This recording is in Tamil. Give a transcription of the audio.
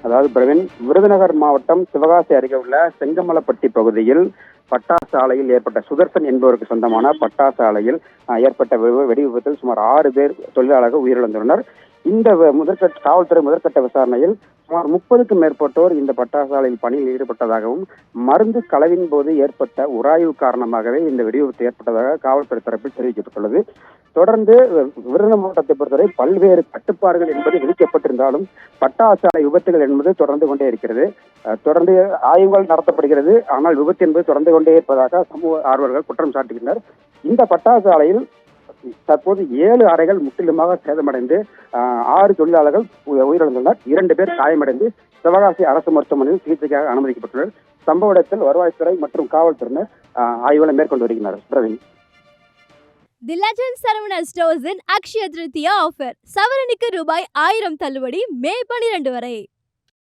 அதாவது பிரவீன், விருதுநகர் மாவட்டம் சிவகாசி அருகே உள்ள செங்கமலப்பட்டி பகுதியில் பட்டாசு ஆலையில் ஏற்பட்ட சுதர்சன் என்பவருக்கு சொந்தமான பட்டாசு ஆலையில் ஏற்பட்ட வெடி விபத்தில் சுமார் 6 பேர் தொழிலாளர்கள் உயிரிழந்துள்ளனர். இந்த காவல்துறை முதற்கட்ட விசாரணையில் சுமார் 30க்கும் மேற்பட்டோர் இந்த பட்டாசு ஆலையில் பணியில் ஈடுபட்டதாகவும், மருந்து கலவின் போது ஏற்பட்ட உராய்வு காரணமாகவே இந்த வெடிவிபத்து ஏற்பட்டதாக காவல்துறை தரப்பில் தெரிவிக்கப்பட்டுள்ளது. தொடர்ந்து விருதுநகர் மாவட்டத்தை பொறுத்தவரை பல்வேறு கட்டுப்பாடுகள் என்பது விதிக்கப்பட்டிருந்தாலும் பட்டாசு ஆலை விபத்துகள் என்பது தொடர்ந்து கொண்டே இருக்கிறது. தொடர்ந்து ஆய்வுகள் நடத்தப்படுகிறது. ஆனால் விபத்து என்பது தொடர்ந்து கொண்டே இருப்பதாக சமூக ஆர்வலர்கள் குற்றம் சாட்டுகின்றனர். இந்த பட்டாசு ஆலையில் தற்போது 7 அறைகள் முற்றிலுமாக சேதமடைந்து 6 தொழிலாளர்கள் உயிரிழந்துள்ளனர். 2 பேர் காயமடைந்து சிவகாசி அரசு மருத்துவமனையில் சிகிச்சைக்காக அனுமதிக்கப்பட்டுள்ளனர். சம்பவ இடத்தில் வருவாய்த்துறை மற்றும் காவல்துறையினர் ஆய்வுகளை மேற்கொண்டு வருகின்றனர். பிரவீன். தி லெஜண்ட் சரவணா ஸ்டோர்ஸின் அக்ஷய திருத்தியா ஆஃபர். சவரனுக்கு ரூபாய் 1000 தள்ளுபடி மே 12 வரை.